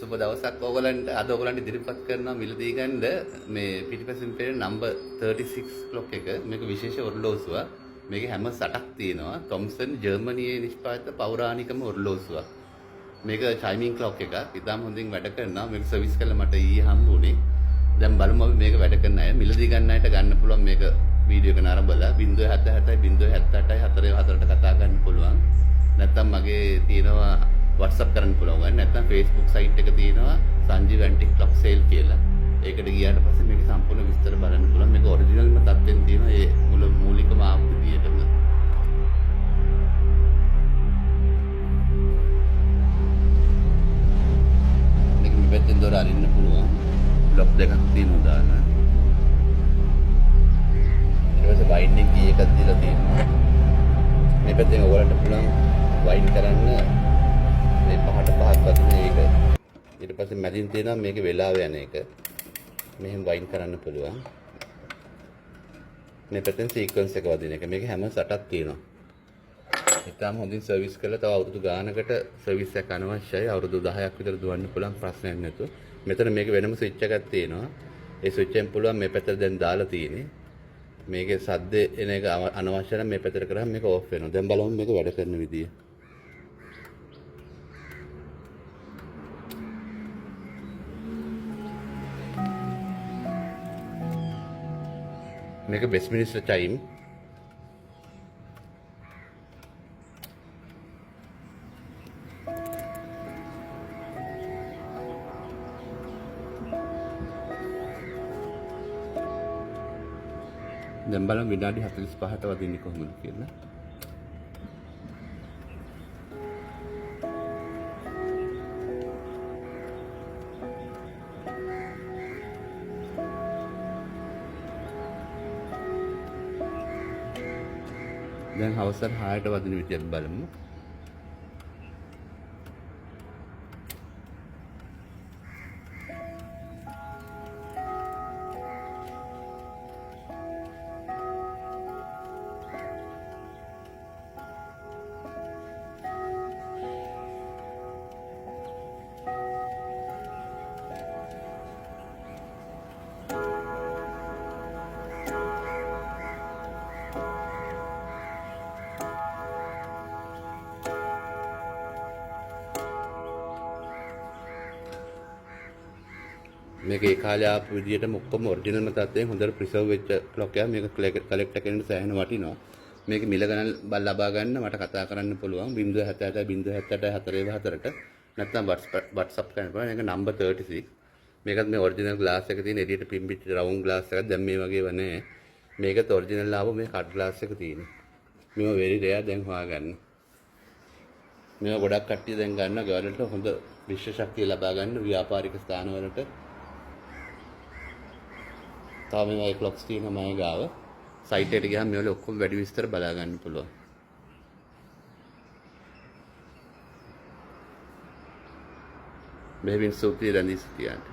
සුබ දවසක් ඕගලන්ට. අද ඕගලන්ට ඉදිරිපත් කරනවා මිලදී ගන්න මේ පිටිපසින් පෙරේ නම්බර් 36 ක්ලොක් එක. මේක විශේෂ ඔරලෝසුවක්. මේකේ හැම 8ක් තියෙනවා. තොම්සන් ජර්මනියේ නිෂ්පාදිත පෞරාණිකම ඔරලෝසුවක්. මේක චයිමින් ක්ලොක් එකක්. ඉතාලම හොඳින් වැඩ කරනවා. මේක සර්විස් කළා මට ඊයේ හම්බුනේ. දැන් බලමු අපි මේක වැඩ කරන අය මිලදී ගන්න අයට ගන්න පුළුවන් මේක වීඩියෝ එක නරඹලා 077 078 44ට කතා ගන්න පුළුවන්. නැත්නම් මගේ තියෙනවා WhatsApp කරන්න පුළුවන්. නැත්නම් Facebook site එක තියෙනවා සංජීව ඇන්ටික් ක්ලොක් සේල් කියලා. ඒකට ගියාට පස්සේ මේක සම්පූර්ණ විස්තර බලන්න පුළුවන්. මේක ඔරිජිනල්ම තත්ත්වෙන් තියෙනවා ඒ මූලිකම ආපු විදියටම. මේක මෙතෙන් දොර අරින්න පුළුවන්. ලොක් දෙකක් තියෙනවා දාන්න. ඊට පස්සේ වයින්ඩින් කී එකක් දීලා තියෙනවා. මේ පැත්තෙන් ඔයගලන්ට පුළුවන් වයින් කරන්න මේ පහට පහක් වදින එක. ඊට පස්සේ මැදින් තියෙනවා මේකේ වෙලාව යන එක. මෙහෙම වයින් කරන්න පුළුවන්. මේ පැත්තෙන් සීක්වන්ස් එක වදින එක. මේක හැම 8ක් තියෙනවා. ඉතාලම හොඳින් සර්විස් කළා. තව අවුරුදු ගානකට සර්විස් එකක් අනවශ්‍යයි. අවුරුදු 10ක් විතර දුවන්න පුළුවන් ප්‍රශ්නයක් නැතුව. මෙතන මේක වෙනම ස්විච් එකක් තියෙනවා. ඒ ස්විච් එකෙන් පුළුවන් මේ පැත්තට දැන් දාලා තියෙන්නේ. මේකේ සද්ද එන එක අනවශ්‍ය නම් මේ පැත්තට කරාම මේක ඕෆ් වෙනවා. දැන් බලමු මේක වැඩ කරන විදිය. මේක වෙස්ට්මිනිස්ටර් චයිම්. දැන් බලමු විනාඩි 45ට වදින්නේ කොහොමද කියලා. දැන් හවස 6ට වදින විදියට බලමු. මේක ඒ කාලේ ආපු විදියටම ඔක්කොම ඔරිජිනල්ම තත්ත්වයෙන් හොඳට ප්‍රිසර්ව් වෙච්ච ක්ලොක් එකක්. මේක කලෙක්ටර් කෙනෙක්ට සෑහෙන වටිනවා. මේක මිල ගණන් ලබා ගන්න මට කතා කරන්න පුළුවන් 077 078 44ට. නැත්නම් WhatsApp කරන්න පුළුවන්. මේක නම්බර් 36. මේකත් මේ ඔරිජිනල් ග්ලාස් එක තියෙන එළියට පිම්බිච්ච රවුන්ඩ් ග්ලාස් එකක්. දැන් මේ වගේව නෑ. මේකත් ඔරිජිනල් ආව මේ කට් ග්ලාස් එක තියෙන්නේ. මේව වෙරි රෙයා දැන් හොයාගන්න. මේව ගොඩක් කට්ටිය දැන් ගන්නවා. ගවලට හොඳ විශ්ව ශක්තිය ලබා ගන්න ව්‍යාපාරික ස්ථානවලට. තාම මේ ක්ලොක්ස් තියෙනවා මම ගාව. සයිට් එකට ගියාම මේවල ඔක්කොම වැඩි විස්තර බලා ගන්න පුළුවන්. මෙහෙමින් සූත්‍රය දැන් ඉස්තියන්ට